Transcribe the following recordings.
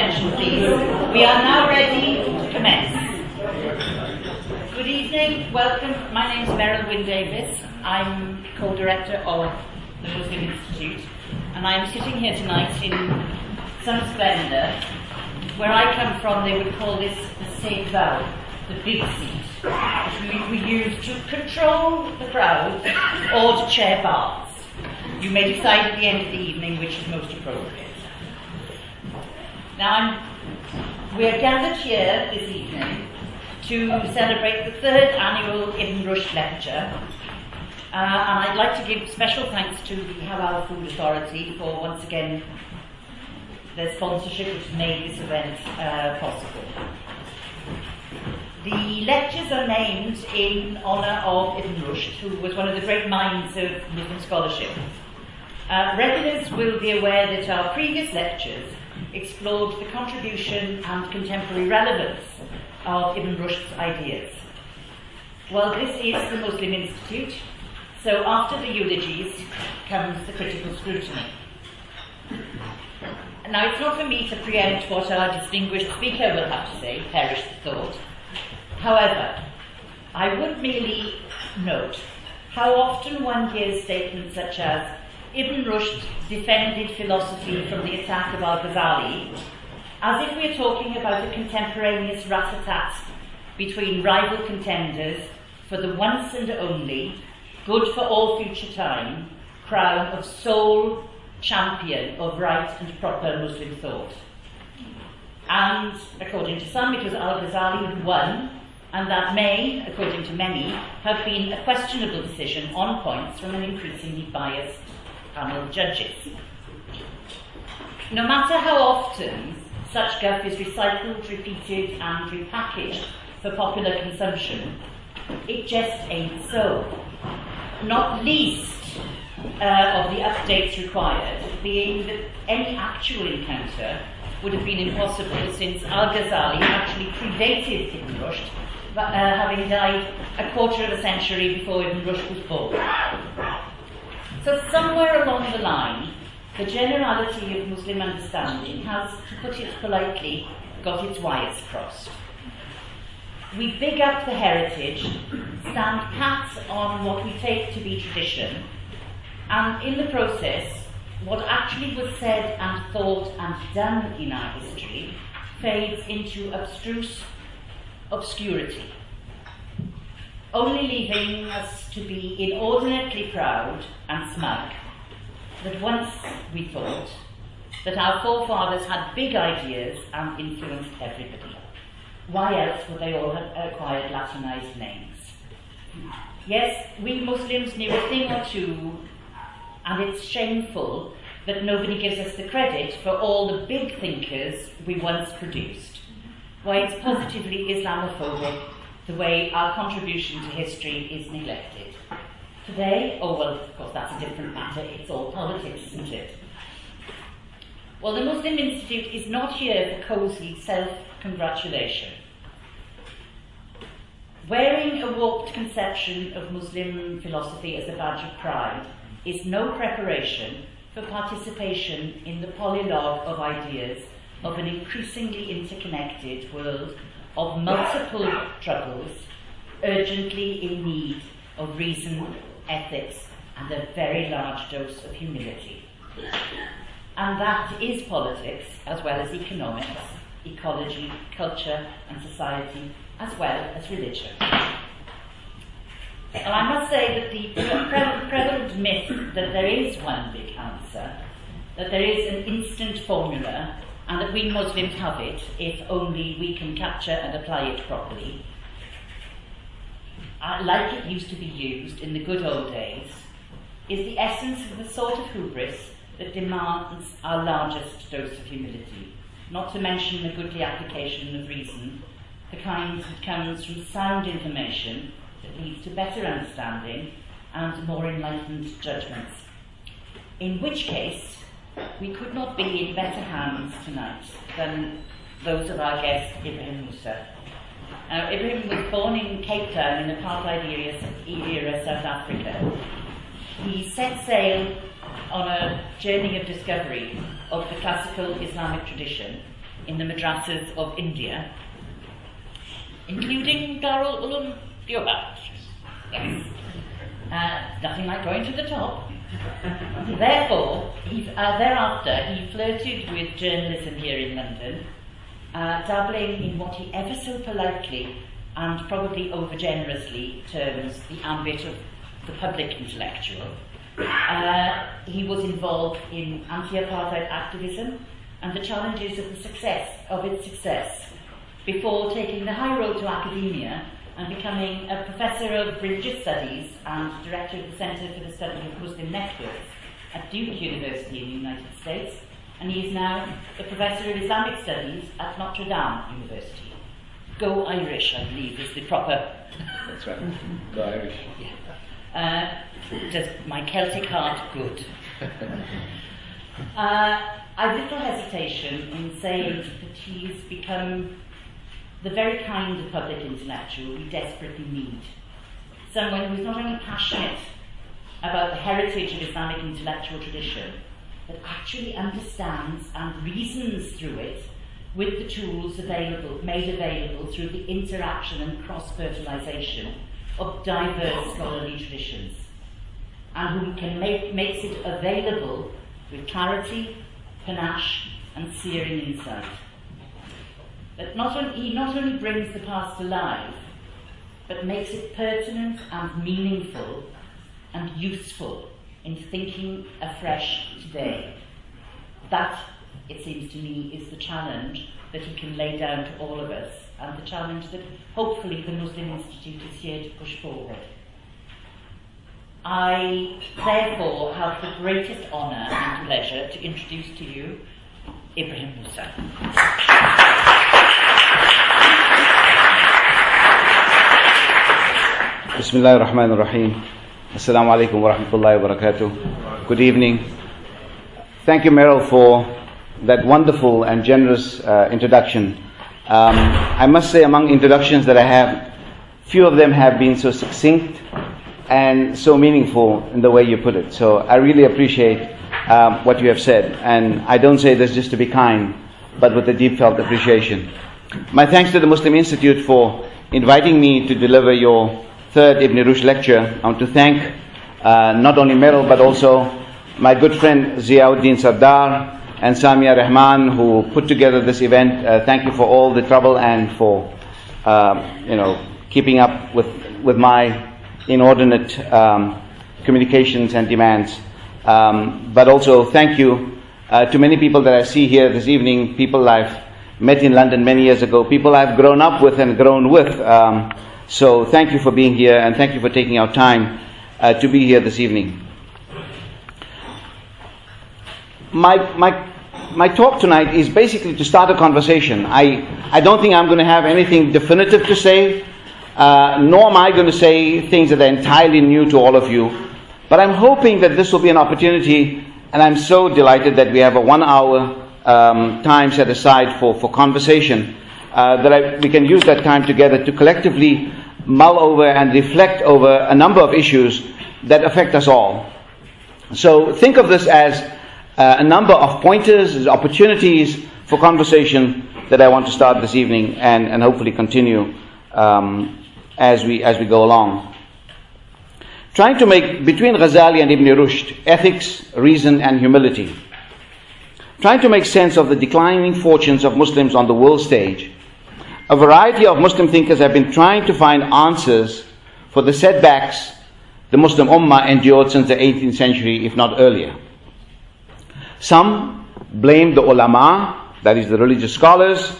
attention, please. We are now ready to commence. Good evening, welcome. My name is Meryl Wynne Davis. I'm co-director of the Muslim Institute, and I'm sitting here tonight in some splendour. Where I come from, they would call this the Save Vowel, the big seat, which we use to control the crowd or to chair baths. You may decide at the end of the evening which is most appropriate. Now, we are gathered here this evening to celebrate the third annual Ibn Rushd lecture, and I'd like to give special thanks to the Halal Food Authority for once again their sponsorship, which made this event possible. The lectures are named in honour of Ibn Rushd, who was one of the great minds of Muslim scholarship. Regulars will be aware that our previous lectures explored the contribution and contemporary relevance of Ibn Rushd's ideas. Well, this is the Muslim Institute, so after the eulogies comes the critical scrutiny. Now, it's not for me to preempt what our distinguished speaker will have to say, perish the thought. However, I would merely note how often one hears statements such as Ibn Rushd defended philosophy from the attack of Al-Ghazali, as if we're talking about a contemporaneous rat-a-tat between rival contenders for the once and only, good for all future time, crown of sole champion of right and proper Muslim thought. And, according to some, it was Al-Ghazali who won, and that may, according to many, have been a questionable decision on points from an increasingly biased panel of judges. No matter how often such guff is recycled, repeated and repackaged for popular consumption, it just ain't so. Not least of the updates required being that any actual encounter would have been impossible since Al-Ghazali actually predated Ibn Rushd, having died a quarter of a century before Ibn Rushd was born. So somewhere along the line, the generality of Muslim understanding has, to put it politely, got its wires crossed. We big up the heritage, stand pat on what we take to be tradition, and in the process, what actually was said and thought and done in our history fades into abstruse obscurity, only leaving us to be inordinately proud and smug that once we thought that our forefathers had big ideas and influenced everybody. Why else would they all have acquired Latinized names? Yes, we Muslims knew a thing or two, and it's shameful that nobody gives us the credit for all the big thinkers we once produced. Why, it's positively Islamophobic the way our contribution to history is neglected. Today, oh well, of course that's a different matter, it's all politics, isn't it? Well, the Muslim Institute is not here for cosy self-congratulation. Wearing a warped conception of Muslim philosophy as a badge of pride is no preparation for participation in the polylogue of ideas of an increasingly interconnected world of multiple troubles, urgently in need of reason, ethics, and a very large dose of humility. And that is politics, as well as economics, ecology, culture, and society, as well as religion. And I must say that the prevalent myth that there is one big answer, that there is an instant formula, and that we Muslims have it if only we can capture and apply it properly, like it used to be used in the good old days, is the essence of the sort of hubris that demands our largest dose of humility, not to mention the goodly application of reason, the kind that comes from sound information that leads to better understanding and more enlightened judgments. In which case, we could not be in better hands tonight than those of our guest, Ebrahim Moosa. Ebrahim was born in Cape Town in apartheid era South Africa. He set sail on a journey of discovery of the classical Islamic tradition in the madrasas of India, including Darul Uloom Deoband. Yes. Nothing like going to the top. Therefore, thereafter, he flirted with journalism here in London, dabbling in what he ever so politely and probably over-generously terms the ambit of the public intellectual. He was involved in anti-apartheid activism and the challenges of its success before taking the high road to academia and becoming a professor of religious studies and director of the Centre for the Study of Muslim Networks at Duke University in the United States, and he is now the professor of Islamic Studies at Notre Dame University. Go Irish, I believe, is the proper... That's right. Go Irish. Yeah. Does my Celtic heart good. I've little hesitation in saying that he's become the very kind of public intellectual we desperately need. Someone who's not only passionate about the heritage of Islamic intellectual tradition, but actually understands and reasons through it with the tools made available through the interaction and cross-fertilization of diverse scholarly traditions, and who can makes it available with clarity, panache, and searing insight. That he not only brings the past alive, but makes it pertinent and meaningful and useful in thinking afresh today. That, it seems to me, is the challenge that he can lay down to all of us, and the challenge that hopefully the Muslim Institute is here to push forward. I therefore have the greatest honour and pleasure to introduce to you Ebrahim Moosa. Bismillahir Rahmanir Rahim. Assalamu alaikum wa rahmatullahi wa barakatuh. Good evening. Thank you, Meryl, for that wonderful and generous introduction. I must say, among introductions that I have, few of them have been so succinct and so meaningful in the way you put it. So I really appreciate what you have said. And I don't say this just to be kind, but with a deep felt appreciation. My thanks to the Muslim Institute for inviting me to deliver your third Ibn Rushd lecture. I want to thank not only Meryl, but also my good friend Ziauddin Sardar and Samia Rehan, who put together this event. Thank you for all the trouble and for keeping up with my inordinate communications and demands. But also thank you to many people that I see here this evening, people I've met in London many years ago, people I've grown up with and grown with. So thank you for being here, and thank you for taking our time to be here this evening. My talk tonight is basically to start a conversation. I don't think I'm going to have anything definitive to say, nor am I going to say things that are entirely new to all of you. But I'm hoping that this will be an opportunity, and I'm so delighted that we have a 1 hour time set aside for conversation, that we can use that time together to collectively mull over and reflect over a number of issues that affect us all. So think of this as a number of pointers, as opportunities for conversation that I want to start this evening and hopefully continue as we go along. Trying to make, between Ghazali and Ibn Rushd, ethics, reason and humility. Trying to make sense of the declining fortunes of Muslims on the world stage. A variety of Muslim thinkers have been trying to find answers for the setbacks the Muslim Ummah endured since the 18th century, if not earlier. Some blame the ulama, that is the religious scholars,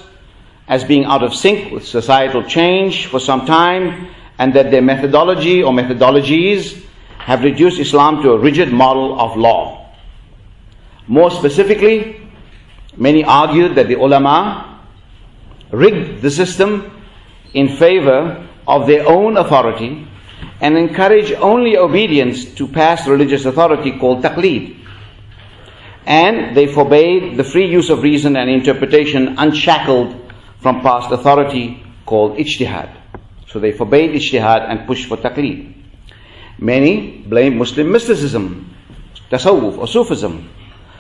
as being out of sync with societal change for some time, and that their methodology or methodologies have reduced Islam to a rigid model of law. More specifically, many argued that the ulama rigged the system in favor of their own authority and encouraged only obedience to past religious authority called taqleed. And they forbade the free use of reason and interpretation unshackled from past authority called ijtihad. So they forbade ijtihad and pushed for taqleed. Many blame Muslim mysticism, tasawwuf or Sufism,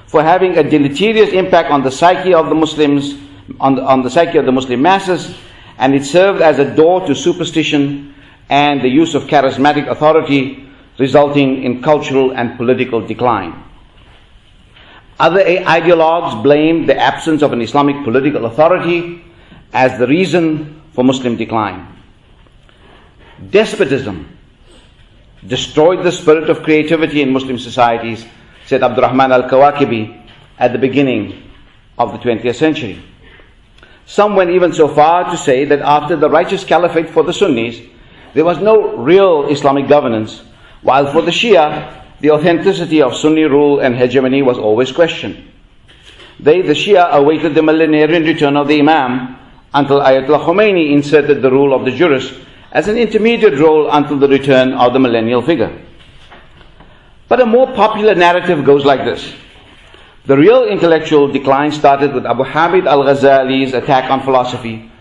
for having a deleterious impact on the psyche of the Muslims, on the psyche of the Muslim masses, and it served as a door to superstition and the use of charismatic authority, resulting in cultural and political decline. Other ideologues blamed the absence of an Islamic political authority as the reason for Muslim decline. Despotism destroyed the spirit of creativity in Muslim societies, said Abdurrahman al-Kawakibi at the beginning of the 20th century. Some went even so far to say that after the righteous caliphate for the Sunnis, there was no real Islamic governance, while for the Shia, the authenticity of Sunni rule and hegemony was always questioned. They, the Shia, awaited the millenarian return of the Imam until Ayatollah Khomeini inserted the rule of the jurist as an intermediate role until the return of the millennial figure. But a more popular narrative goes like this. The real intellectual decline started with Abu Hamid al-Ghazali's attack on philosophy,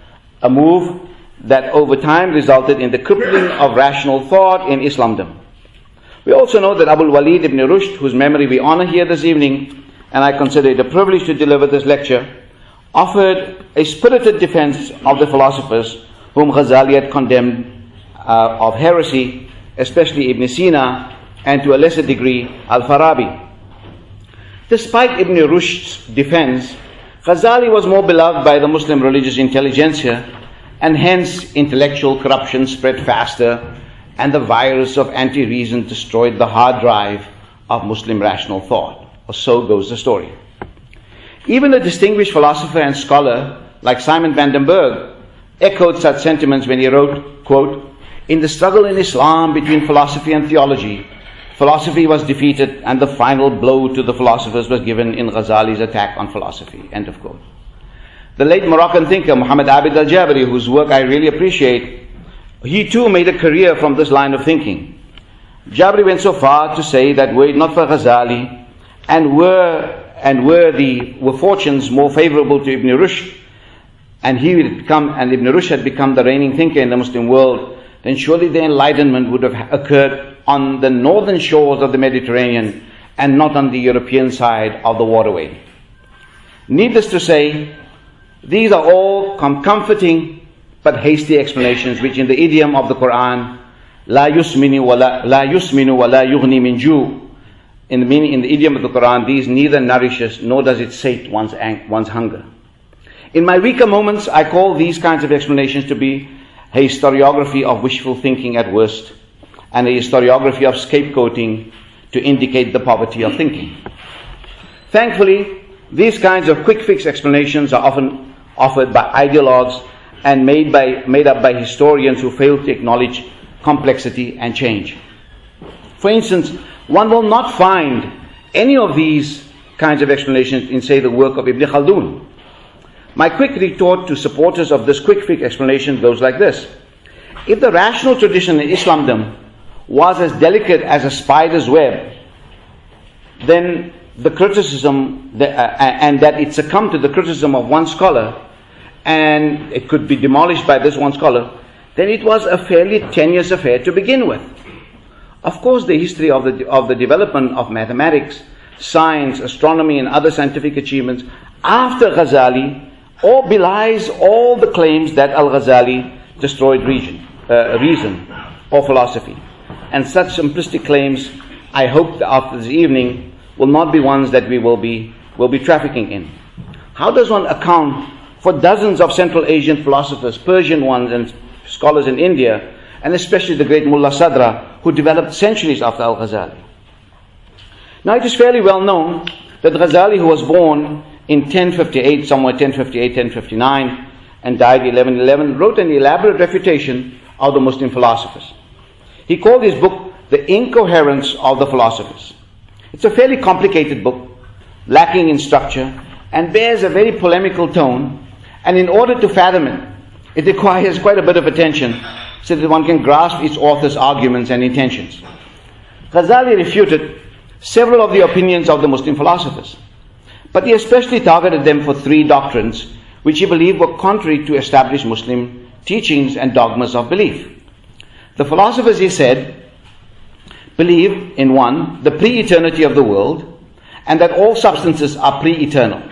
a move that over time resulted in the crippling of rational thought in Islamdom. We also know that Abu Walid ibn Rushd, whose memory we honor here this evening, and I consider it a privilege to deliver this lecture, offered a spirited defense of the philosophers whom Ghazali had condemned of heresy, especially Ibn Sina, and to a lesser degree Al-Farabi. Despite Ibn Rushd's defense, Ghazali was more beloved by the Muslim religious intelligentsia, and hence intellectual corruption spread faster, and the virus of anti-reason destroyed the hard drive of Muslim rational thought. Or so goes the story. Even a distinguished philosopher and scholar like Simon van den Berg echoed such sentiments when he wrote, quote, "In the struggle in Islam between philosophy and theology, philosophy was defeated and the final blow to the philosophers was given in Ghazali's attack on philosophy." End of quote. The late Moroccan thinker Muhammad Abid al-Jabari, whose work I really appreciate, he too made a career from this line of thinking. Jabari went so far to say that were it not for Ghazali, and were fortunes more favorable to Ibn Rushd, and Ibn Rushd had become the reigning thinker in the Muslim world, then surely the enlightenment would have occurred on the northern shores of the Mediterranean and not on the European side of the waterway. Needless to say, these are all comforting but hasty explanations which in the idiom of the Quran, la yusminu wa la yughni min ju', in the idiom of the Quran, these neither nourishes nor does it sate one's hunger. In my weaker moments, I call these kinds of explanations to be a historiography of wishful thinking at worst, and a historiography of scapegoating to indicate the poverty of thinking. Thankfully, these kinds of quick fix explanations are often offered by ideologues and made up by historians who fail to acknowledge complexity and change. For instance, one will not find any of these kinds of explanations in, say, the work of Ibn Khaldun. My quick retort to supporters of this quick fix explanation goes like this. If the rational tradition in Islamdom was as delicate as a spider's web, then the criticism, and that it succumbed to the criticism of one scholar, and it could be demolished by this one scholar, then it was a fairly tenuous affair to begin with. Of course, the history of the development of mathematics, science, astronomy, and other scientific achievements after Ghazali all belies all the claims that Al-Ghazali destroyed reason or philosophy. And such simplistic claims, I hope that after this evening, will not be ones that we will be trafficking in. How does one account for dozens of Central Asian philosophers, Persian ones, and scholars in India, and especially the great Mullah Sadra, who developed centuries after Al-Ghazali? Now, it is fairly well known that Ghazali, who was born in 1058, somewhere 1058, 1059, and died 1111, wrote an elaborate refutation of the Muslim philosophers. He called his book The Incoherence of the Philosophers. It's a fairly complicated book, lacking in structure, and bears a very polemical tone, and in order to fathom it, it requires quite a bit of attention so that one can grasp its author's arguments and intentions. Ghazali refuted several of the opinions of the Muslim philosophers, but he especially targeted them for three doctrines which he believed were contrary to established Muslim teachings and dogmas of belief. The philosophers, he said, believe in one, the pre-eternity of the world, and that all substances are pre-eternal,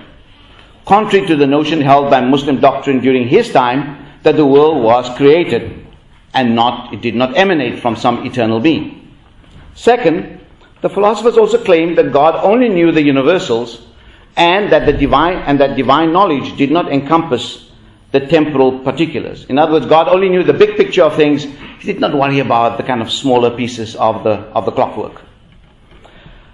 contrary to the notion held by Muslim doctrine during his time that the world was created and it did not emanate from some eternal being. Second, the philosophers also claimed that God only knew the universals and that divine knowledge did not encompass the temporal particulars. In other words, God only knew the big picture of things. He did not worry about the kind of smaller pieces of the clockwork.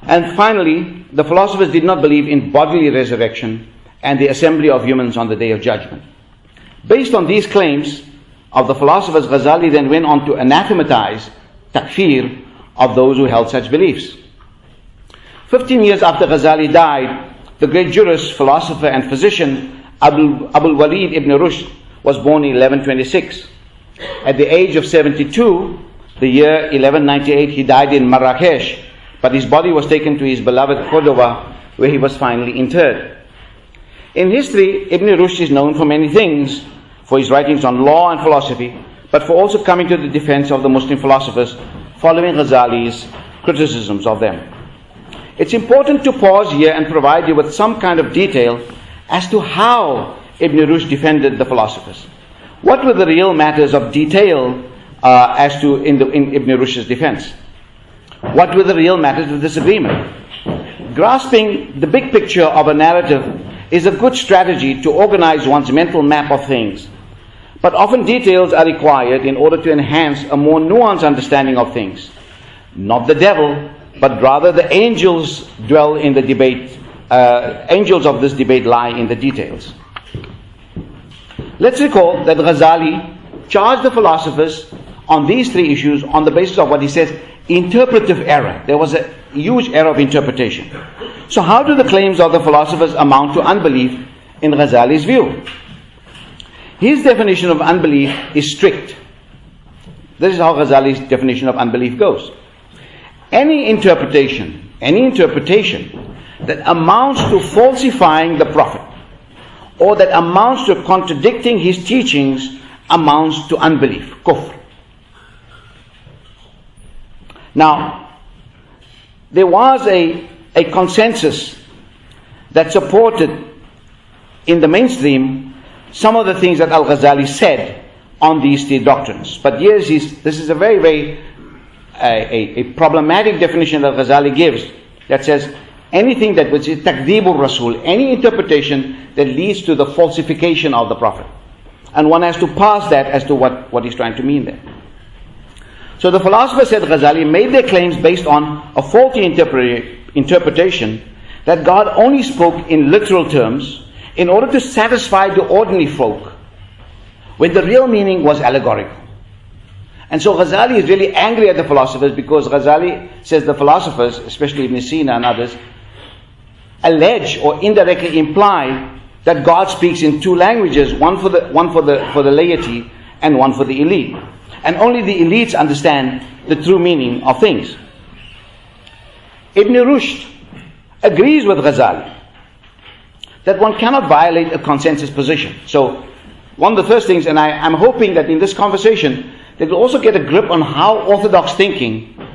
And finally, the philosophers did not believe in bodily resurrection and the assembly of humans on the Day of Judgment. Based on these claims of the philosophers, Ghazali then went on to anathematize, takfir, of those who held such beliefs. 15 years after Ghazali died, the great jurist, philosopher and physician Al-Ghazali Ibn Rushd was born in 1126. At the age of 72, the year 1198, he died in Marrakesh, but his body was taken to his beloved Cordoba, where he was finally interred. In history, Ibn Rushd is known for many things, for his writings on law and philosophy, but for also coming to the defense of the Muslim philosophers following Ghazali's criticisms of them. It's important to pause here and provide you with some kind of detail as to how Ibn Rushd defended the philosophers. What were the real matters of detail in Ibn Rushd's defense? What were the real matters of disagreement? Grasping the big picture of a narrative is a good strategy to organize one's mental map of things, but often details are required in order to enhance a more nuanced understanding of things. Not the devil, but rather the angels dwell in the debate. Angels of this debate lie in the details. Let's recall that Ghazali charged the philosophers on these three issues on the basis of what he says, interpretive error. There was a huge error of interpretation. So how do the claims of the philosophers amount to unbelief in Ghazali's view? His definition of unbelief is strict. This is how Ghazali's definition of unbelief goes. Any interpretation that amounts to falsifying the Prophet, or that amounts to contradicting his teachings, amounts to unbelief, kufr. Now, there was a consensus that supported in the mainstream some of the things that Al-Ghazali said on these three doctrines. But this is a very problematic definition that Ghazali gives, that says anything that which is takdibur Rasul, any interpretation that leads to the falsification of the Prophet. And one has to pass that as to what he's trying to mean there. So the philosopher said Ghazali made their claims based on a faulty interpretation that God only spoke in literal terms in order to satisfy the ordinary folk, when the real meaning was allegorical. And so Ghazali is really angry at the philosophers because Ghazali says the philosophers, especially Ibn Sina and others, allege or indirectly imply that God speaks in two languages, one for the laity and one for the elite. And only the elites understand the true meaning of things. Ibn Rushd agrees with Ghazali that one cannot violate a consensus position. So one of the first things, and I'm hoping that in this conversation that we'll also get a grip on how orthodox thinking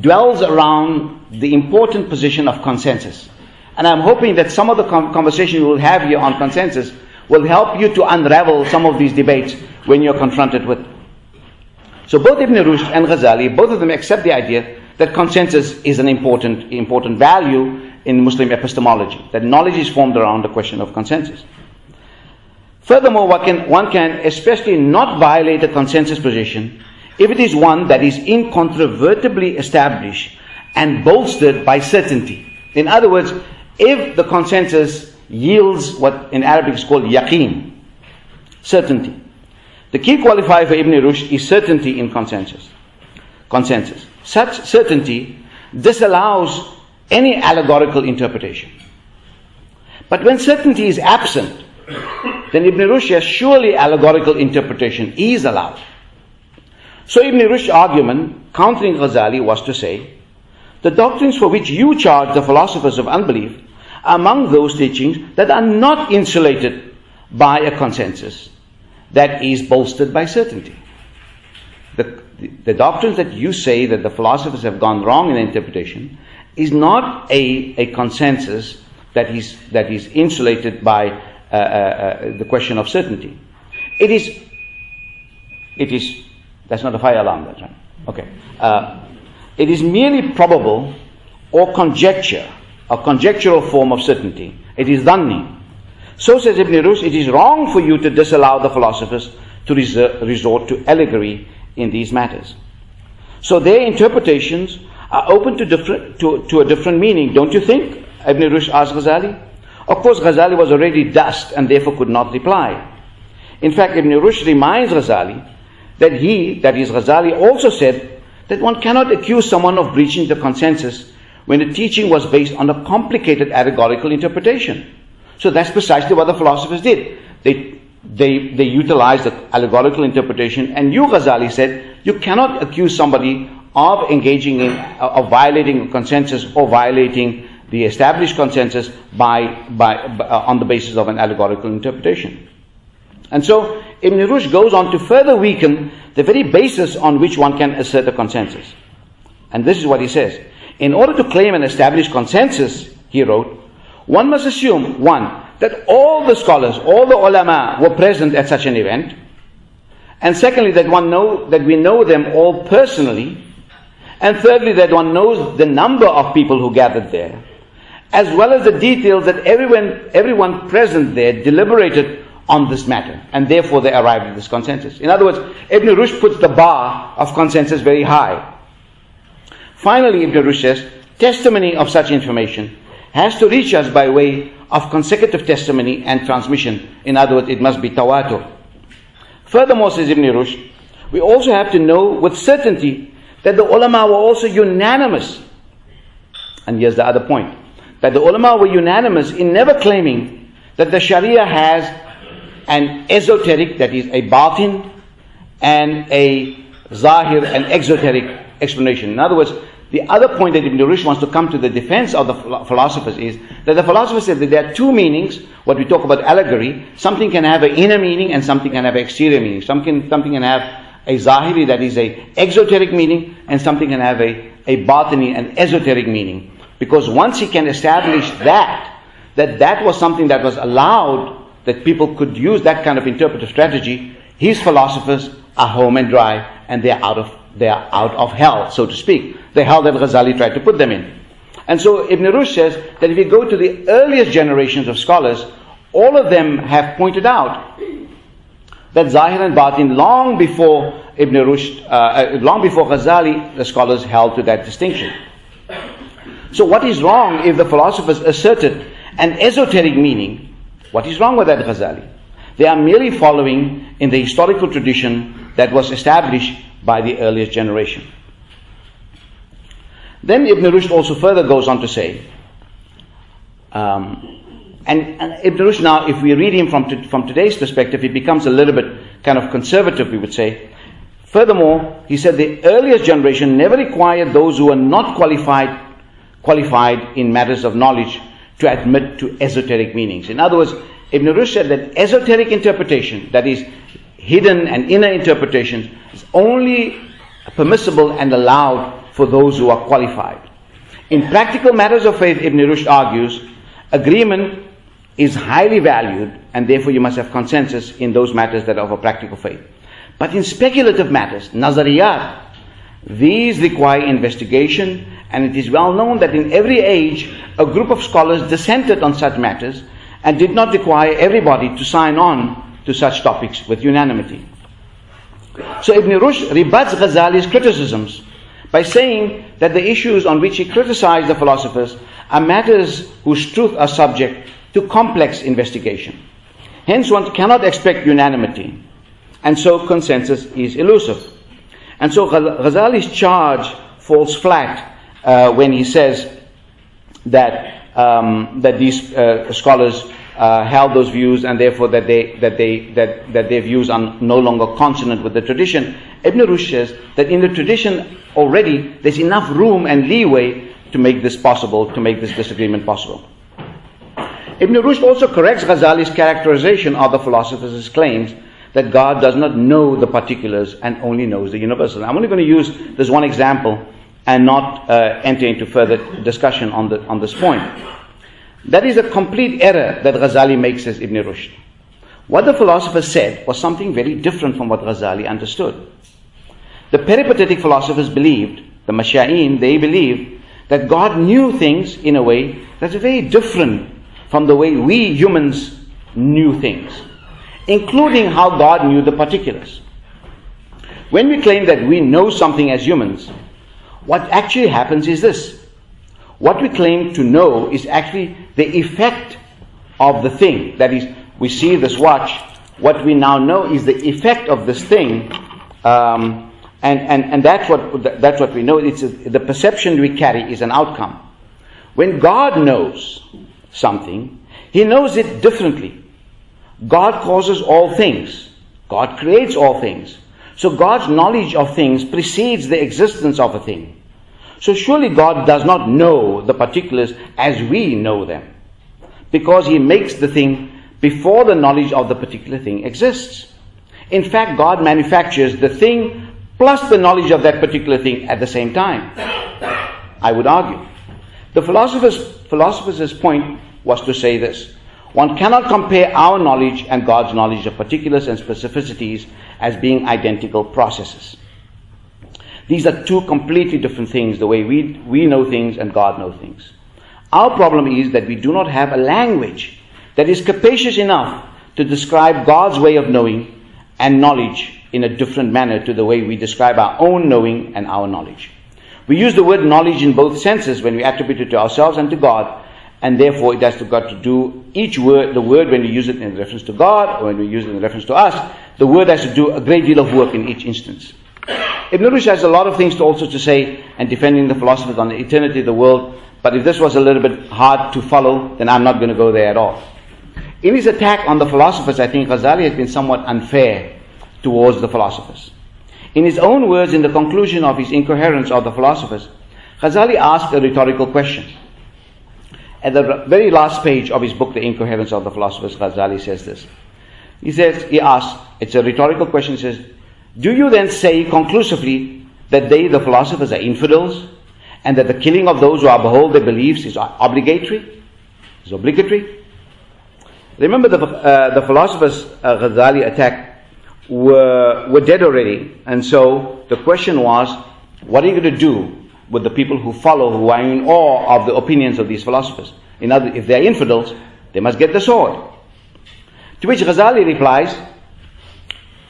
dwells around the important position of consensus. And I'm hoping that some of the conversation we'll have here on consensus will help you to unravel some of these debates when you're confronted with. So both Ibn Rushd and Ghazali, both of them accept the idea that consensus is an important value in Muslim epistemology, that knowledge is formed around the question of consensus. Furthermore, one can especially not violate a consensus position if it is one that is incontrovertibly established and bolstered by certainty. In other words, if the consensus yields what in Arabic is called yaqeen, certainty. The key qualifier for Ibn Rushd is certainty in consensus. Such certainty disallows any allegorical interpretation. But when certainty is absent, then Ibn Rushd says surely allegorical interpretation is allowed. So Ibn Rushd's argument, countering Ghazali, was to say, the doctrines for which you charge the philosophers of unbelief are among those teachings that are not insulated by a consensus that is bolstered by certainty. The doctrines that you say that the philosophers have gone wrong in interpretation is not a consensus that is insulated by the question of certainty. It is. That's not a fire alarm, that's right. Okay. It is merely probable or conjecture, a conjectural form of certainty. It is dhanni. So says Ibn Rushd, it is wrong for you to disallow the philosophers to resort to allegory in these matters. So their interpretations are open to a different meaning, don't you think? Ibn Rushd asked Ghazali. Of course, Ghazali was already dust and therefore could not reply. In fact, Ibn Rushd reminds Ghazali that that is Ghazali, also said that one cannot accuse someone of breaching the consensus when the teaching was based on a complicated allegorical interpretation. So that's precisely what the philosophers did. They utilized the allegorical interpretation, and you, Ghazali, said you cannot accuse somebody of engaging in, of violating a consensus or violating the established consensus on the basis of an allegorical interpretation. And so Ibn Rushd goes on to further weaken the very basis on which one can assert a consensus. And this is what he says. In order to claim an established consensus, he wrote, one must assume, one, that all the scholars, all the ulama were present at such an event, and secondly, that we know them all personally, and thirdly, that one knows the number of people who gathered there, as well as the details that everyone present there deliberated on this matter, and therefore they arrived at this consensus. In other words, Ibn Rushd puts the bar of consensus very high. Finally, Ibn Rushd says, testimony of such information has to reach us by way of consecutive testimony and transmission. In other words, it must be tawatur. Furthermore, says Ibn Rushd, we also have to know with certainty that the ulama were also unanimous. And here's the other point, that the ulama were unanimous in never claiming that the Sharia has an esoteric, that is a batin, and a zahir, an exoteric explanation. In other words, the other point that Ibn Rushd wants to come to the defense of the philosophers is that the philosophers said that there are two meanings. What we talk about allegory, something can have an inner meaning and something can have an exterior meaning. Something can have a zahiri, that is a exoteric meaning, and something can have a batini, an esoteric meaning. Because once he can establish that was something that was allowed, that people could use that kind of interpretive strategy, his philosophers are home and dry, and they are out of hell, so to speak. The hell that Ghazali tried to put them in. And so Ibn Rushd says that if you go to the earliest generations of scholars, all of them have pointed out that Zahir and Batin, long before Ibn Rushd, long before Ghazali, the scholars held to that distinction. So what is wrong if the philosophers asserted an esoteric meaning? What is wrong with that, Ghazali? They are merely following in the historical tradition that was established by the earliest generation. Then Ibn Rushd also further goes on to say, and Ibn Rushd now, if we read him from today's perspective, it becomes a little bit kind of conservative, we would say. Furthermore, he said the earliest generation never required those who were not qualified in matters of knowledge to admit to esoteric meanings. In other words, Ibn Rushd said that esoteric interpretation, that is hidden and inner interpretation, is only permissible and allowed for those who are qualified. In practical matters of faith, Ibn Rushd argues, agreement is highly valued, and therefore you must have consensus in those matters that are of a practical faith. But in speculative matters, nazariyat, these require investigation, and it is well known that in every age a group of scholars dissented on such matters and did not require everybody to sign on to such topics with unanimity. So Ibn Rushd rebuts Ghazali's criticisms by saying that the issues on which he criticized the philosophers are matters whose truth are subject to complex investigation. Hence one cannot expect unanimity, and so consensus is elusive. And so Ghazali's charge falls flat when he says that these scholars held those views, and therefore that their views are no longer consonant with the tradition. Ibn Rushd says that in the tradition already there's enough room and leeway to make this possible, to make this disagreement possible. Ibn Rushd also corrects Ghazali's characterization of the philosophers' claims that God does not know the particulars and only knows the universal. I'm only going to use this one example and not enter into further discussion on this point. That is a complete error that Ghazali makes as Ibn Rushd. What the philosophers said was something very different from what Ghazali understood. The peripatetic philosophers believed, the Masha'in, they believed that God knew things in a way that's very different from the way we humans knew things, including how God knew the particulars. When we claim that we know something as humans, what actually happens is this. What we claim to know is actually the effect of the thing. That is, we see this watch. What we now know is the effect of this thing, and that's what we know. It's the perception we carry is an outcome. When God knows something, He knows it differently. God causes all things. God creates all things. So God's knowledge of things precedes the existence of a thing. So surely God does not know the particulars as we know them, because He makes the thing before the knowledge of the particular thing exists. In fact, God manufactures the thing plus the knowledge of that particular thing at the same time, I would argue. The philosopher's point was to say this: one cannot compare our knowledge and God's knowledge of particulars and specificities as being identical processes. These are two completely different things, the way we know things and God knows things. Our problem is that we do not have a language that is capacious enough to describe God's way of knowing and knowledge in a different manner to the way we describe our own knowing and our knowledge. We use the word knowledge in both senses when we attribute it to ourselves and to God, and therefore it has got to do each word, the word when we use it in reference to God or when we use it in reference to us, the word has to do a great deal of work in each instance. Ibn Rushd has a lot of things also to say and defending the philosophers on the eternity of the world, but if this was a little bit hard to follow, then I'm not going to go there at all. In his attack on the philosophers, I think Ghazali has been somewhat unfair towards the philosophers. In his own words, in the conclusion of his Incoherence of the Philosophers, Ghazali asked a rhetorical question. At the very last page of his book, The Incoherence of the Philosophers, Ghazali says this. He asks, it's a rhetorical question, he says, do you then say conclusively that they, the philosophers, are infidels, and that the killing of those who uphold their beliefs is obligatory? Is obligatory? Remember the philosophers Ghazali attacked were dead already, and so the question was, what are you going to do with the people who follow, who are in awe of the opinions of these philosophers? In other words, if they are infidels, they must get the sword. To which Ghazali replies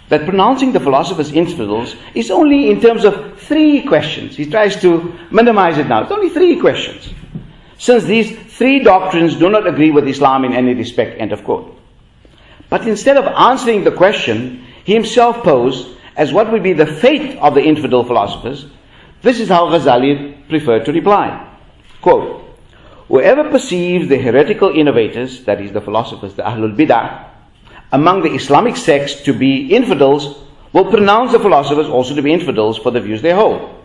that pronouncing the philosophers infidels is only in terms of 3 questions. He tries to minimize it now. It's only 3 questions. Since these 3 doctrines do not agree with Islam in any respect, end of quote. But instead of answering the question he himself posed as what would be the fate of the infidel philosophers, this is how Ghazali preferred to reply. Quote, whoever perceives the heretical innovators, that is the philosophers, the Ahlul Bid'ah, among the Islamic sects to be infidels, will pronounce the philosophers also to be infidels for the views they hold.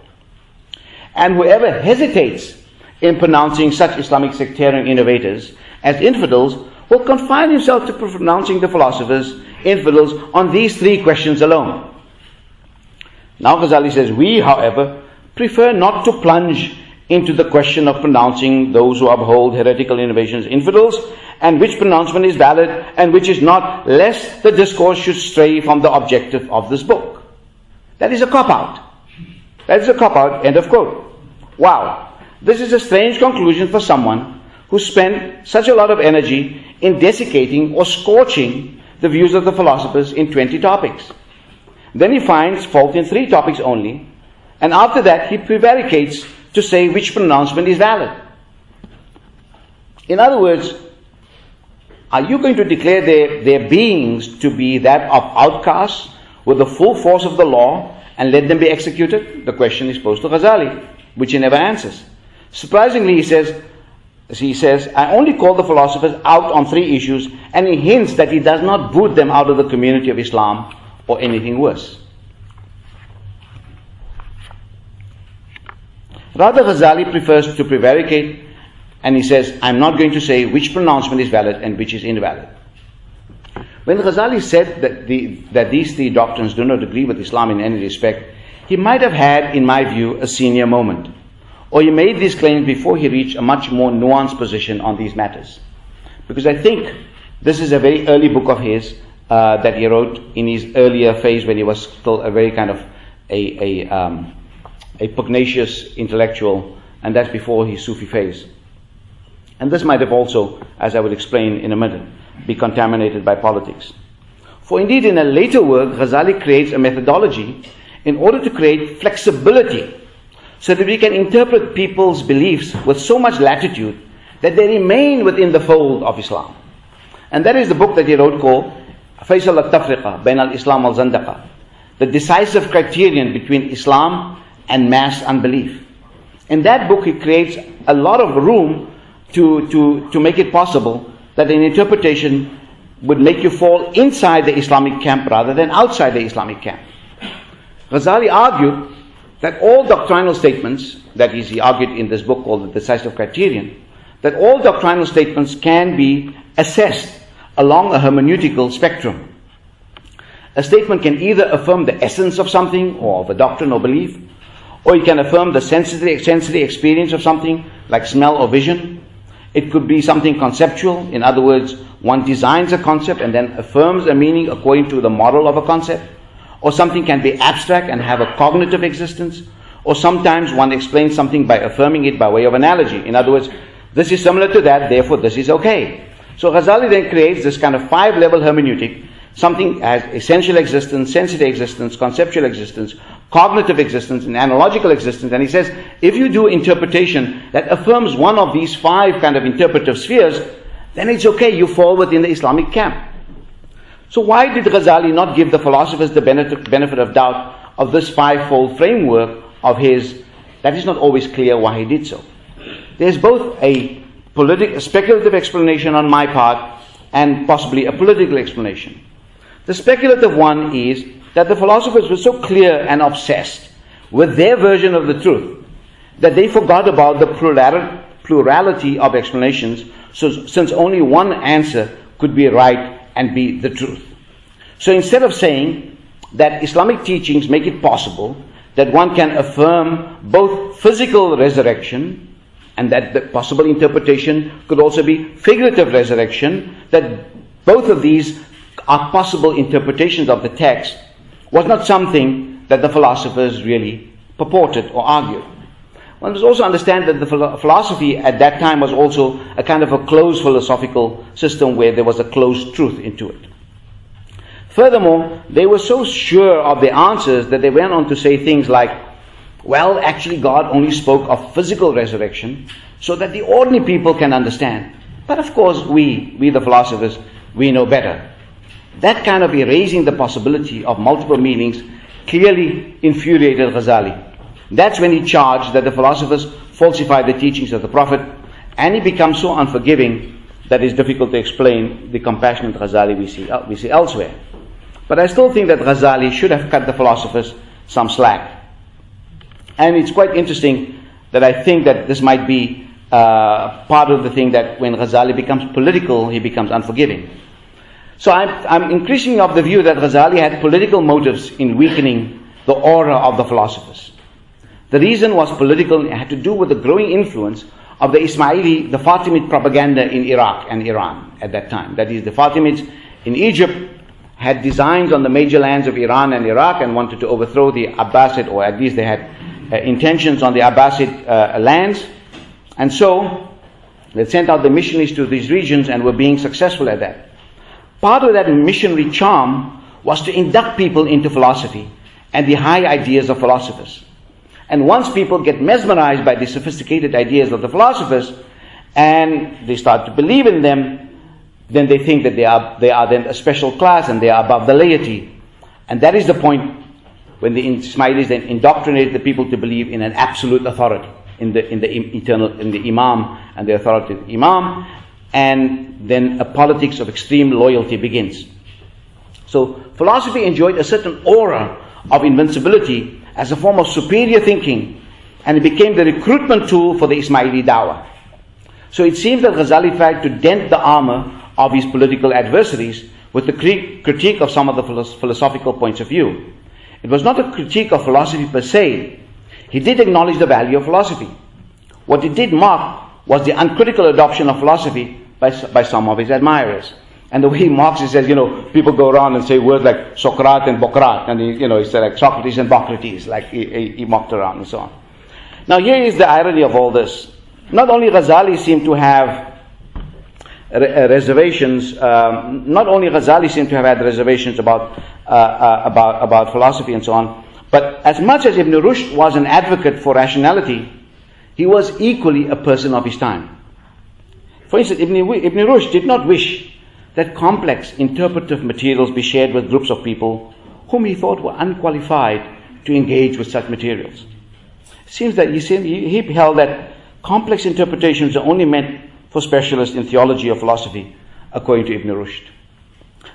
And whoever hesitates in pronouncing such Islamic sectarian innovators as infidels will confine himself to pronouncing the philosophers infidels on these 3 questions alone. Now Ghazali says, we, however, prefer not to plunge into the question of pronouncing those who uphold heretical innovations infidels, and which pronouncement is valid and which is not, lest the discourse should stray from the objective of this book. That is a cop-out. That is a cop-out, end of quote. Wow. This is a strange conclusion for someone who spent such a lot of energy in desiccating or scorching the views of the philosophers in 20 topics. Then he finds fault in 3 topics only, and after that he prevaricates to say which pronouncement is valid. In other words, are you going to declare their beings to be that of outcasts with the full force of the law and let them be executed? The question is posed to Ghazali, which he never answers. Surprisingly, he says, I only call the philosophers out on 3 issues, and he hints that he does not boot them out of the community of Islam or anything worse. Rather, Ghazali prefers to prevaricate, and he says, I'm not going to say which pronouncement is valid and which is invalid. When Ghazali said that these 3 doctrines do not agree with Islam in any respect, he might have had, in my view, a senior moment. or he made these claims before he reached a much more nuanced position on these matters. Because I think this is a very early book of his that he wrote in his earlier phase when he was still a very kind of a pugnacious intellectual, and that's before his Sufi phase. And this might have also, as I will explain in a minute, be contaminated by politics. For indeed, in a later work, Ghazali creates a methodology in order to create flexibility so that we can interpret people's beliefs with so much latitude that they remain within the fold of Islam. And that is the book that he wrote called Faisal al-Tafriqa Bain al-Islam al-Zandaqa, the decisive criterion between Islam and mass unbelief. In that book, he creates a lot of room to make it possible that an interpretation would make you fall inside the Islamic camp rather than outside the Islamic camp. Ghazali argued that all doctrinal statements, that is, he argued in this book called The Decisive Criterion, that all doctrinal statements can be assessed along a hermeneutical spectrum. A statement can either affirm the essence of something or of a doctrine or belief, or it can affirm the sensory experience of something like smell or vision. It could be something conceptual, in other words, one designs a concept and then affirms a meaning according to the model of a concept. Or something can be abstract and have a cognitive existence. Or sometimes one explains something by affirming it by way of analogy. In other words, this is similar to that, therefore this is okay. So Ghazali then creates this kind of 5-level hermeneutic. Something has essential existence, sensory existence, conceptual existence, cognitive existence, and analogical existence. And he says, if you do interpretation that affirms one of these 5 kind of interpretive spheres, then it's okay, you fall within the Islamic camp. So why did Ghazali not give the philosophers the benefit of doubt of this 5-fold framework of his? That is not always clear why he did so. There's both a speculative explanation on my part and possibly a political explanation. The speculative one is that the philosophers were so clear and obsessed with their version of the truth that they forgot about the plurality of explanations, since only one answer could be right and be the truth. So instead of saying that Islamic teachings make it possible that one can affirm both physical resurrection and that the possible interpretation could also be figurative resurrection, that both of these are possible interpretations of the text, was not something that the philosophers really purported or argued. One must also understand that the philosophy at that time was also a kind of a closed philosophical system where there was a closed truth into it. Furthermore, they were so sure of their answers that they went on to say things like, well, actually God only spoke of physical resurrection so that the ordinary people can understand. But of course we the philosophers, we know better. That kind of erasing the possibility of multiple meanings clearly infuriated Ghazali. That's when he charged that the philosophers falsified the teachings of the Prophet, and he becomes so unforgiving that it's difficult to explain the compassionate Ghazali we see elsewhere. But I still think that Ghazali should have cut the philosophers some slack. And it's quite interesting that I think that this might be part of the thing that when Ghazali becomes political, he becomes unforgiving. So I'm increasingly of the view that Ghazali had political motives in weakening the aura of the philosophers. The reason was political, it had to do with the growing influence of the Ismaili, the Fatimid propaganda in Iraq and Iran at that time. That is, the Fatimids in Egypt had designs on the major lands of Iran and Iraq and wanted to overthrow the Abbasid, or at least they had intentions on the Abbasid lands. And so they sent out the missionaries to these regions and were being successful at that. Part of that missionary charm was to induct people into philosophy and the high ideas of philosophers. And once people get mesmerized by the sophisticated ideas of the philosophers and they start to believe in them, then they think that they are then a special class and they are above the laity. And that is the point when the Ismailis then indoctrinate the people to believe in an absolute authority, in the Imam and the authority of the Imam, and then a politics of extreme loyalty begins. So philosophy enjoyed a certain aura of invincibility as a form of superior thinking, and it became the recruitment tool for the Ismaili dawah. So it seems that Ghazali tried to dent the armor of his political adversaries with the critique of some of the philosophical points of view. It was not a critique of philosophy per se. He did acknowledge the value of philosophy. What it did mark was the uncritical adoption of philosophy by some of his admirers. And the way he marks it says, people go around and say words like Socrates and Bocrates, and he said like Socrates and Bocrates, like he mocked around and so on. Now here is the irony of all this. Not only Ghazali seemed to have reservations, had reservations about philosophy and so on, but as much as Ibn Rushd was an advocate for rationality, he was equally a person of his time. For instance, Ibn Rushd did not wish that complex interpretive materials be shared with groups of people whom he thought were unqualified to engage with such materials. It seems that he held that complex interpretations are only meant for specialists in theology or philosophy, according to Ibn Rushd.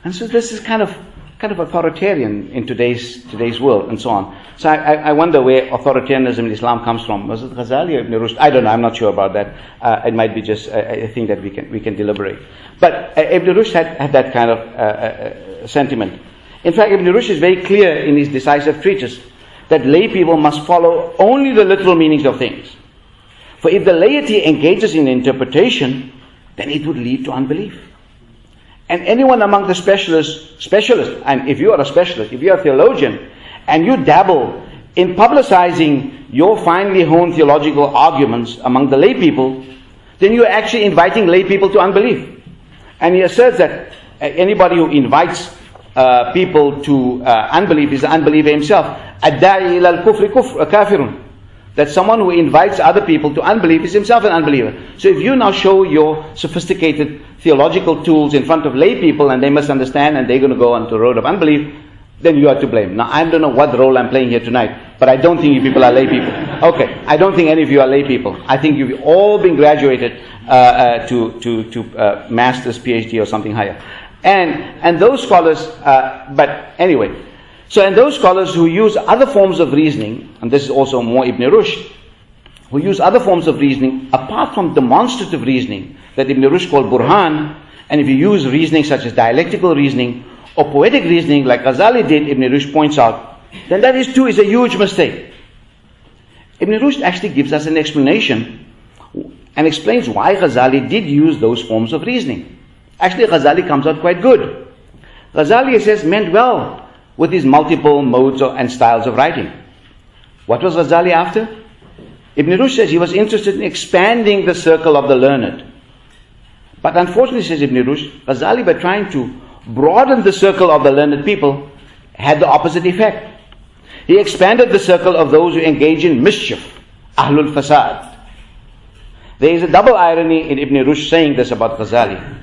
And so this is kind of authoritarian in today's world and so on. So I wonder where authoritarianism in Islam comes from. Was it Ghazali or Ibn Rushd? I don't know. I'm not sure about that. It might be just a thing that we can deliberate. But Ibn Rushd had that kind of sentiment. In fact, Ibn Rushd is very clear in his decisive treatise that lay people must follow only the literal meanings of things. For if the laity engages in interpretation, then it would lead to unbelief. And anyone among the specialists, and if you are a specialist, if you are a theologian, and you dabble in publicizing your finely honed theological arguments among the lay people, then you are actually inviting lay people to unbelief. And he asserts that anybody who invites people to unbelief is an unbeliever himself. Ad-da'i ila al-kufri kafirun. That someone who invites other people to unbelief is himself an unbeliever. So if you now show your sophisticated theological tools in front of lay people and they must understand and they're going to go on the road of unbelief, then you are to blame. Now I don't know what role I'm playing here tonight, but I don't think you people are lay people. Okay, I don't think any of you are lay people. I think you've all been graduated to master's, PhD or something higher. And those scholars, but anyway, so and those scholars who use other forms of reasoning, and this is also more Ibn Rushd, who use other forms of reasoning apart from demonstrative reasoning that Ibn Rushd called Burhan, and if you use reasoning such as dialectical reasoning or poetic reasoning like Ghazali did, Ibn Rushd points out, then that is a huge mistake. Ibn Rushd actually gives us an explanation and explains why Ghazali did use those forms of reasoning. Actually, Ghazali comes out quite good. Ghazali, he says, meant well with his multiple modes and styles of writing. What was Ghazali after? Ibn Rushd says he was interested in expanding the circle of the learned. But unfortunately, says Ibn Rushd, Ghazali, by trying to broaden the circle of the learned people, had the opposite effect. He expanded the circle of those who engage in mischief, Ahlul Fasad. There is a double irony in Ibn Rushd saying this about Ghazali.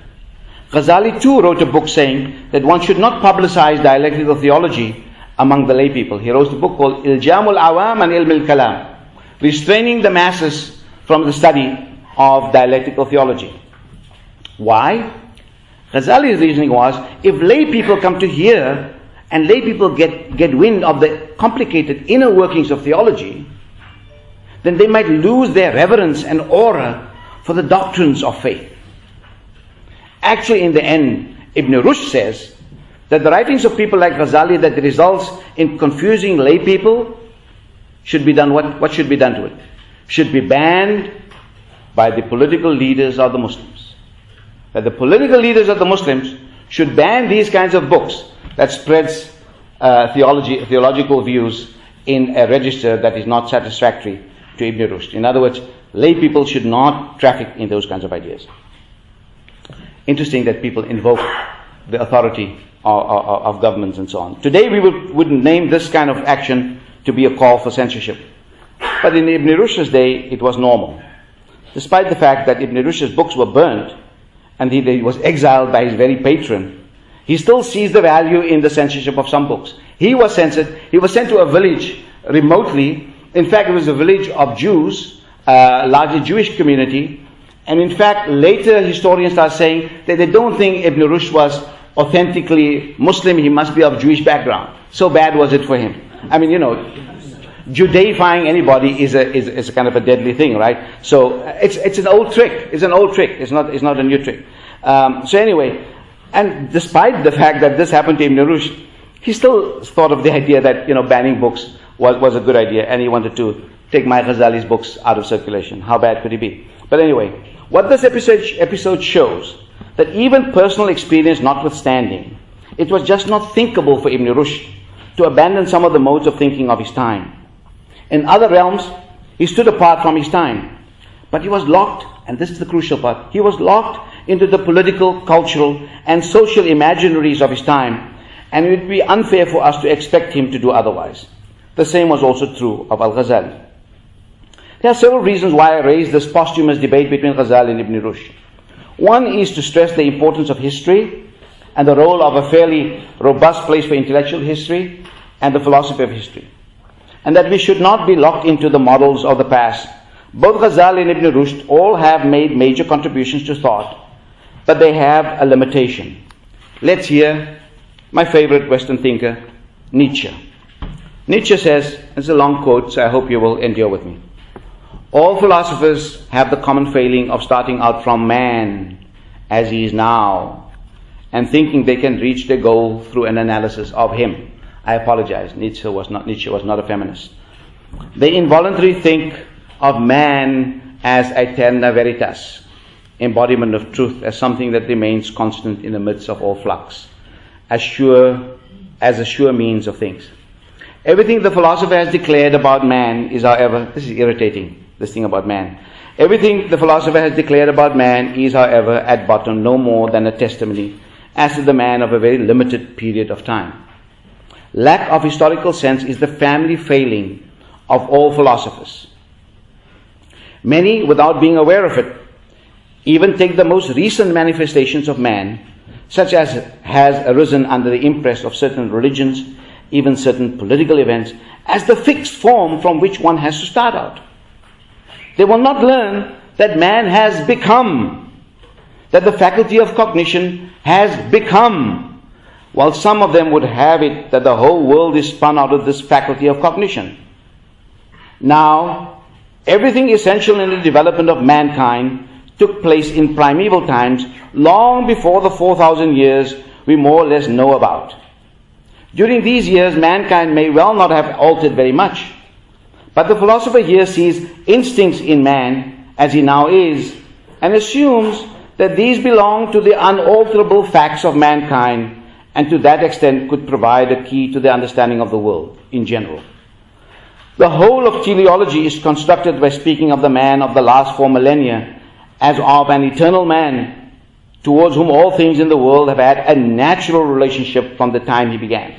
Ghazali too wrote a book saying that one should not publicize dialectical theology among the lay people. He wrote a book called Iljamul Awam and Ilm al-Kalam, restraining the masses from the study of dialectical theology. Why? Ghazali's reasoning was, if lay people come to hear and lay people get wind of the complicated inner workings of theology, then they might lose their reverence and awe for the doctrines of faith. Actually, in the end, Ibn Rushd says that the writings of people like Ghazali that results in confusing lay people should be done, what should be done to it? Should be banned by the political leaders of the Muslims. That the political leaders of the Muslims should ban these kinds of books that spreads theological views in a register that is not satisfactory to Ibn Rushd. In other words, lay people should not traffic in those kinds of ideas. Interesting that people invoke the authority of governments and so on. Today we wouldn't name this kind of action to be a call for censorship. But in Ibn Rushd's day, it was normal. Despite the fact that Ibn Rushd's books were burnt and he was exiled by his very patron, he still sees the value in the censorship of some books. He was censored. He was sent to a village remotely. In fact, it was a village of Jews, largely Jewish community. And in fact, later historians are saying that they don't think Ibn Rushd was authentically Muslim. He must be of Jewish background. So bad was it for him. I mean, Judaifying anybody is a kind of a deadly thing, right? So it's an old trick. It's an old trick. It's not a new trick. So anyway, and despite the fact that this happened to Ibn Rushd, he still thought of the idea that banning books was a good idea, and he wanted to take my Ghazali's books out of circulation. How bad could he be? But anyway, what this episode shows, that even personal experience notwithstanding, it was just not thinkable for Ibn Rushd to abandon some of the modes of thinking of his time. In other realms, he stood apart from his time. But he was locked, and this is the crucial part, he was locked into the political, cultural, and social imaginaries of his time, and it would be unfair for us to expect him to do otherwise. The same was also true of Al-Ghazali. There are several reasons why I raised this posthumous debate between Ghazali and Ibn Rushd. One is to stress the importance of history and the role of a fairly robust place for intellectual history and the philosophy of history, and that we should not be locked into the models of the past. Both Ghazali and Ibn Rushd all have made major contributions to thought, but they have a limitation. Let's hear my favorite Western thinker, Nietzsche. Nietzsche says, it's a long quote, so I hope you will endure with me. All philosophers have the common failing of starting out from man as he is now and thinking they can reach their goal through an analysis of him. I apologize, Nietzsche was not a feminist. They involuntarily think of man as aeterna veritas, embodiment of truth, as something that remains constant in the midst of all flux, as a sure means of things. Everything the philosopher has declared about man is, however, this is irritating, this thing about man. Everything the philosopher has declared about man is, however, at bottom no more than a testimony as to the man of a very limited period of time. Lack of historical sense is the family failing of all philosophers. Many, without being aware of it, even take the most recent manifestations of man, such as has arisen under the impress of certain religions, even certain political events, as the fixed form from which one has to start out. They will not learn that man has become, that the faculty of cognition has become, while some of them would have it that the whole world is spun out of this faculty of cognition. Now, everything essential in the development of mankind took place in primeval times, long before the 4,000 years we more or less know about. During these years, mankind may well not have altered very much, but the philosopher here sees instincts in man as he now is, and assumes that these belong to the unalterable facts of mankind, and to that extent could provide a key to the understanding of the world in general. The whole of teleology is constructed by speaking of the man of the last 4 millennia as of an eternal man towards whom all things in the world have had a natural relationship from the time he began.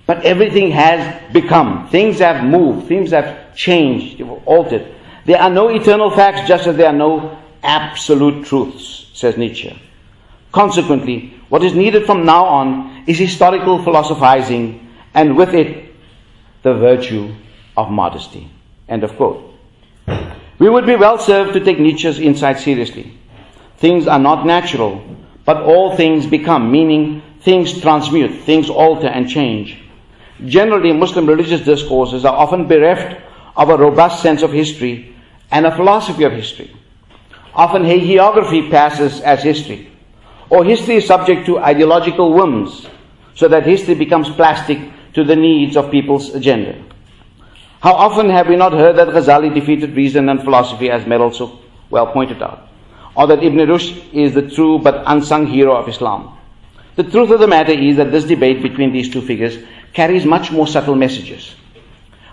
But everything has become. Things have moved. Things have changed, altered. There are no eternal facts, just as there are no absolute truths, says Nietzsche. Consequently, what is needed from now on is historical philosophizing, and with it, the virtue of modesty. End of quote. We would be well served to take Nietzsche's insight seriously. Things are not natural, but all things become, meaning things transmute, things alter and change. Generally, Muslim religious discourses are often bereft of a robust sense of history and a philosophy of history. Often hagiography passes as history, or history is subject to ideological whims, so that history becomes plastic to the needs of people's agenda. How often have we not heard that Ghazali defeated reason and philosophy, as Merrill so well pointed out, or that Ibn Rushd is the true but unsung hero of Islam? The truth of the matter is that this debate between these two figures carries much more subtle messages.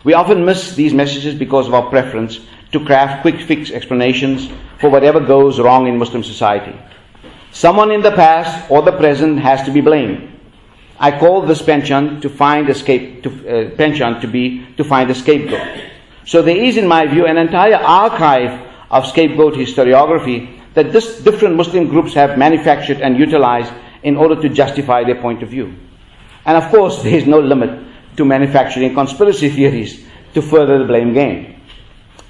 We often miss these messages because of our preference to craft quick fix explanations for whatever goes wrong in Muslim society. Someone in the past or the present has to be blamed. I call this penchant to find a scapegoat. So there is, in my view, an entire archive of scapegoat historiography that different Muslim groups have manufactured and utilized in order to justify their point of view. And of course, there is no limit to manufacturing conspiracy theories to further the blame game.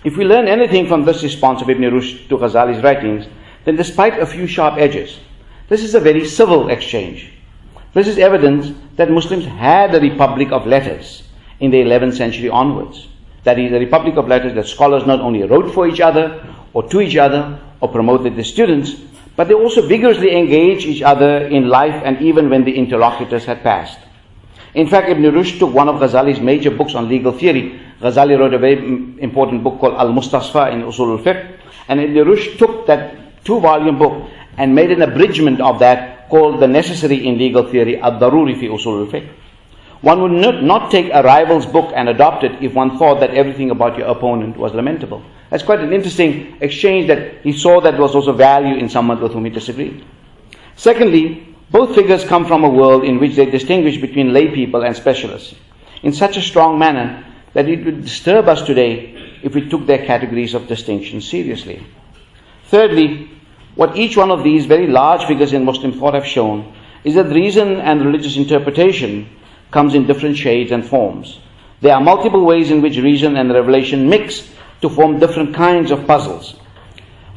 If we learn anything from this response of Ibn Rushd to Ghazali's writings, then despite a few sharp edges, this is a very civil exchange. This is evidence that Muslims had a republic of letters in the 11th century onwards. That is, a republic of letters that scholars not only wrote for each other or to each other or promoted their students, but they also vigorously engaged each other in life and even when the interlocutors had passed. In fact, Ibn Rushd took one of Ghazali's major books on legal theory. Ghazali wrote a very important book called Al-Mustasfa in Usul al-Fiqh, and Ibn Rushd took that 2-volume book and made an abridgment of that called The Necessary in Legal Theory, Ad-Daruri fi Usul al-Fiqh. One would not take a rival's book and adopt it if one thought that everything about your opponent was lamentable. That's quite an interesting exchange, that he saw that there was also value in someone with whom he disagreed. Secondly, both figures come from a world in which they distinguish between lay people and specialists in such a strong manner that it would disturb us today if we took their categories of distinction seriously. Thirdly, what each one of these very large figures in Muslim thought have shown is that reason and religious interpretation comes in different shades and forms. There are multiple ways in which reason and revelation mix to form different kinds of puzzles.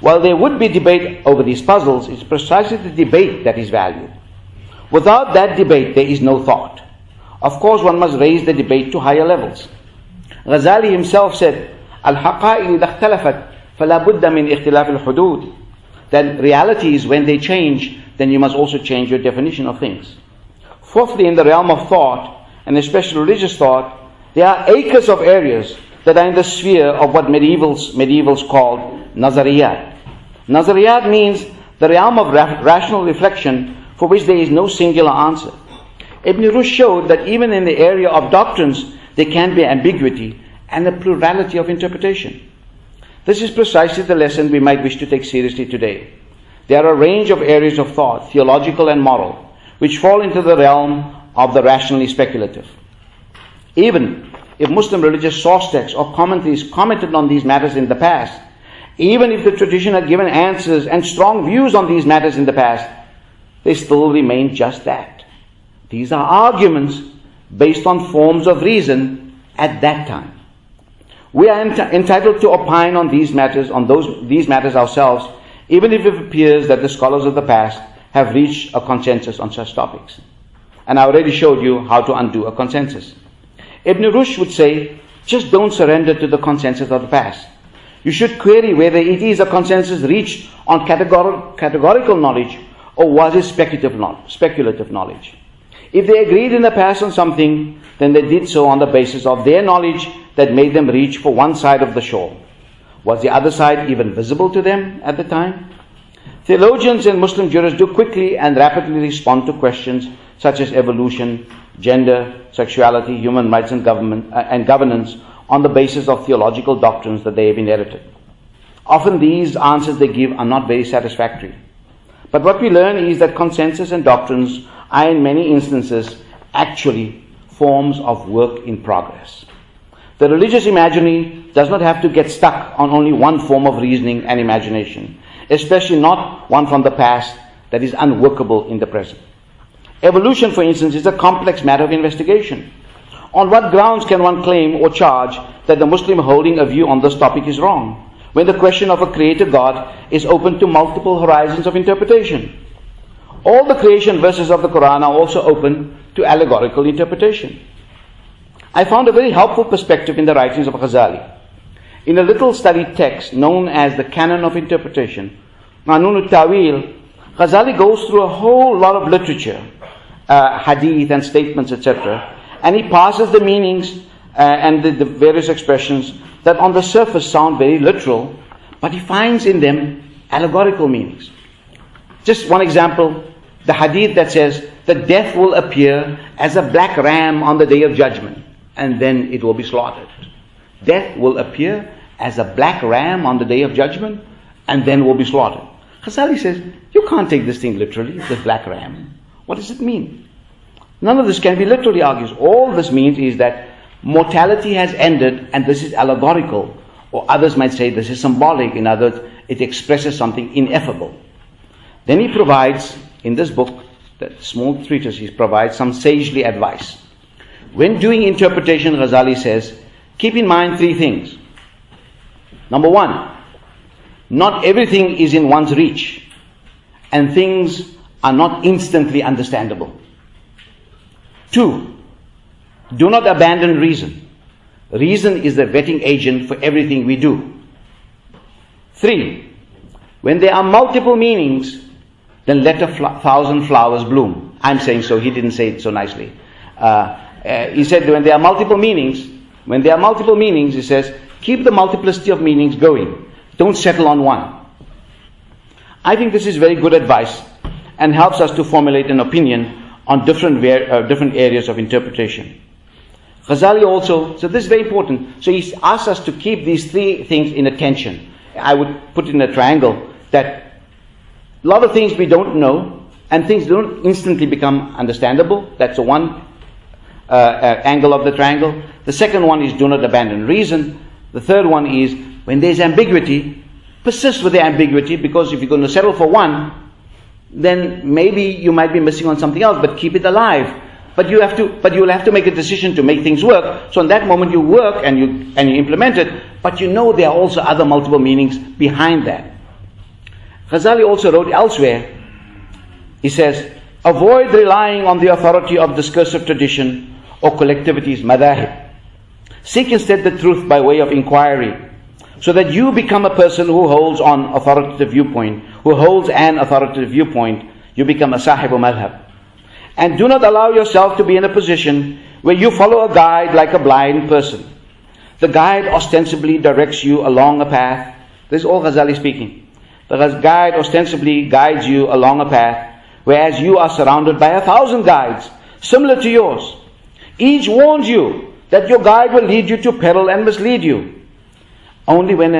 While there would be debate over these puzzles, it's precisely the debate that is valued. Without that debate, there is no thought. Of course, one must raise the debate to higher levels. Ghazali himself said, "Al-haqa'iq idha ikhtalafat fala budda min ikhtilaf al-hudud." That realities, when they change, then you must also change your definition of things. Fourthly, in the realm of thought, and especially religious thought, there are acres of areas that are in the sphere of what medievals called nazariyat. Nazariyat means the realm of rational reflection for which there is no singular answer. Ibn Rushd showed that even in the area of doctrines, there can be ambiguity and a plurality of interpretation. This is precisely the lesson we might wish to take seriously today. There are a range of areas of thought, theological and moral, which fall into the realm of the rationally speculative. Even if Muslim religious source texts or commentaries commented on these matters in the past, even if the tradition had given answers and strong views on these matters in the past, they still remain just that. These are arguments based on forms of reason at that time. We are entitled to opine on these matters, these matters ourselves, even if it appears that the scholars of the past have reached a consensus on such topics. And I already showed you how to undo a consensus. Ibn Rushd would say, just don't surrender to the consensus of the past. You should query whether it is a consensus reached on categorical knowledge, or was it speculative knowledge. If they agreed in the past on something, then they did so on the basis of their knowledge that made them reach for one side of the shore. Was the other side even visible to them at the time? Theologians and Muslim jurists do quickly and rapidly respond to questions such as evolution, gender, sexuality, human rights and governance on the basis of theological doctrines that they have inherited. Often these answers they give are not very satisfactory. But what we learn is that consensus and doctrines are in many instances actually forms of work in progress. The religious imaginary does not have to get stuck on only one form of reasoning and imagination, especially not one from the past that is unworkable in the present. Evolution, for instance, is a complex matter of investigation. On what grounds can one claim or charge that the Muslim holding a view on this topic is wrong, when the question of a creator God is open to multiple horizons of interpretation? All the creation verses of the Quran are also open to allegorical interpretation. I found a very helpful perspective in the writings of Ghazali. In a little studied text known as the Canon of Interpretation, Qanun al-Tawil, Ghazali goes through a whole lot of literature, hadith and statements, etc., and he passes the meanings and the various expressions that on the surface sound very literal, but he finds in them allegorical meanings. Just one example, the hadith that says that death will appear as a black ram on the day of judgment, and then it will be slaughtered. Death will appear as a black ram on the day of judgment, and then will be slaughtered. Ghazali says, you can't take this thing literally, this black ram. What does it mean? None of this can be literally, argues. All this means is that mortality has ended, and this is allegorical, or others might say this is symbolic. In other words, it expresses something ineffable. Then he provides, in this book, that small treatise, he provides some sagely advice. When doing interpretation, Ghazali says, keep in mind three things. Number one, not everything is in one's reach, and things are not instantly understandable. Two, do not abandon reason. Reason is the vetting agent for everything we do. Three, when there are multiple meanings, then let 1,000 flowers bloom. I'm saying so, he didn't say it so nicely. he said when there are multiple meanings, he says, keep the multiplicity of meanings going. Don't settle on one. I think this is very good advice and helps us to formulate an opinion on different areas of interpretation. Ghazali also, so this is very important. So he asks us to keep these three things in attention. I would put it in a triangle that a lot of things we don't know and things don't instantly become understandable. That's the one angle of the triangle. The second one is do not abandon reason. The third one is when there's ambiguity, persist with the ambiguity, because if you're going to settle for one, then maybe you might be missing on something else, but keep it alive. But you'll have to make a decision to make things work. So in that moment you work and you implement it, but you know there are also other multiple meanings behind that. Ghazali also wrote elsewhere, he says, avoid relying on the authority of discursive tradition or collectivities, madahib. Seek instead the truth by way of inquiry, so that you become a person who holds an authoritative viewpoint. You become a sahibu madhab. And do not allow yourself to be in a position where you follow a guide like a blind person. The guide ostensibly directs you along a path. This is all Ghazali speaking. The guide ostensibly guides you along a path, whereas you are surrounded by 1,000 guides, similar to yours. Each warns you that your guide will lead you to peril and mislead you. Only when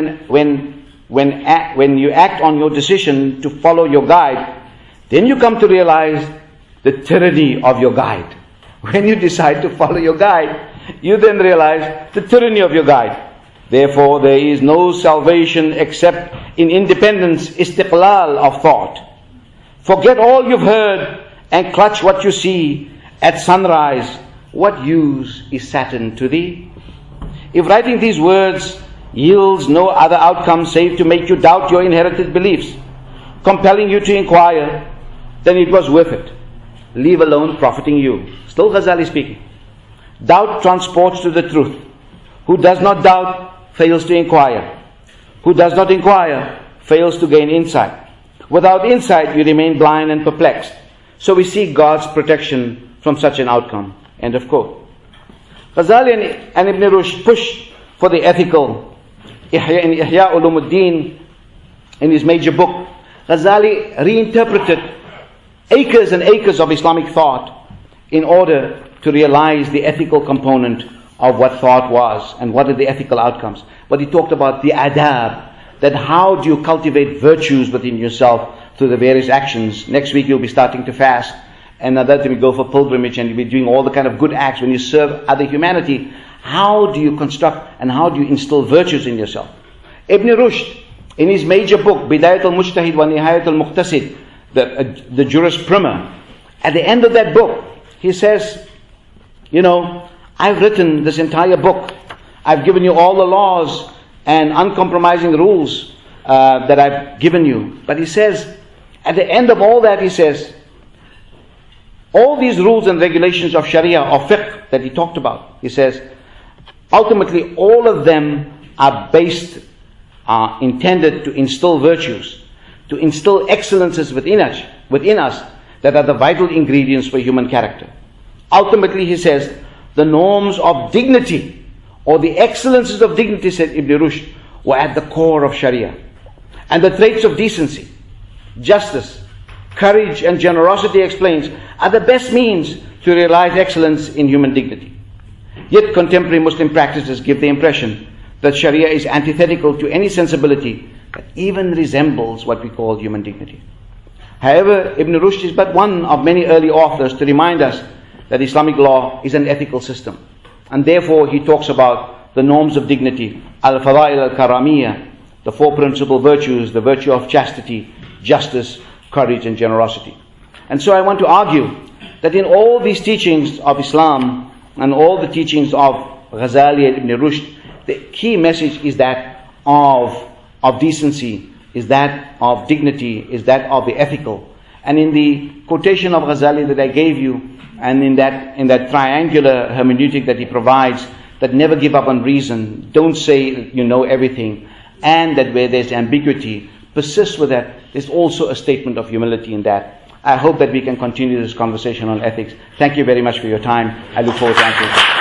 you act on your decision to follow your guide, then you come to realize the tyranny of your guide. When you decide to follow your guide, you then realize the tyranny of your guide. Therefore, there is no salvation except in independence, istiqlal of thought. Forget all you've heard and clutch what you see at sunrise. What use is Saturn to thee? If writing these words yields no other outcome save to make you doubt your inherited beliefs, compelling you to inquire, then it was worth it. Leave alone profiting you. Still Ghazali speaking. Doubt transports to the truth. Who does not doubt fails to inquire. Who does not inquire fails to gain insight. Without insight you remain blind and perplexed. So we seek God's protection from such an outcome. End of quote. Ghazali and Ibn Rushd push for the ethical. In Ihya Ulumuddin, in his major book, Ghazali reinterpreted acres and acres of Islamic thought in order to realize the ethical component of what thought was and what are the ethical outcomes. But he talked about the adab, that how do you cultivate virtues within yourself through the various actions. Next week you'll be starting to fast, and another time you go for pilgrimage and you'll be doing all the kind of good acts when you serve other humanity. How do you construct and how do you instill virtues in yourself? Ibn Rushd, in his major book, Bidayat al-Mujtahid wa Nihayat al-Muqtasid, the jurisprimer, at the end of that book, he says, I've written this entire book. I've given you all the laws and uncompromising rules that I've given you. But he says, at the end of all that, he says, all these rules and regulations of Sharia, or fiqh that he talked about, he says, ultimately all of them are intended to instill virtues, to instill excellences within us that are the vital ingredients for human character. Ultimately, he says, the norms of dignity, or the excellences of dignity, said Ibn Rushd, were at the core of Sharia. And the traits of decency, justice, courage and generosity, explains, are the best means to realize excellence in human dignity. Yet contemporary Muslim practices give the impression that Sharia is antithetical to any sensibility that even resembles what we call human dignity. However, Ibn Rushd is but one of many early authors to remind us that Islamic law is an ethical system. And therefore he talks about the norms of dignity, al-fada'il al-karamiyya, the four principal virtues, the virtue of chastity, justice, courage and generosity. And so I want to argue that in all these teachings of Islam and all the teachings of Ghazali and Ibn Rushd, the key message is that of decency, is that of dignity, is that of the ethical. And in the quotation of Ghazali that I gave you, and in that triangular hermeneutic that he provides, that never give up on reason, don't say you know everything, and that where there's ambiguity, persist with that, there's also a statement of humility in that. I hope that we can continue this conversation on ethics. Thank you very much for your time. I look forward to answering questions.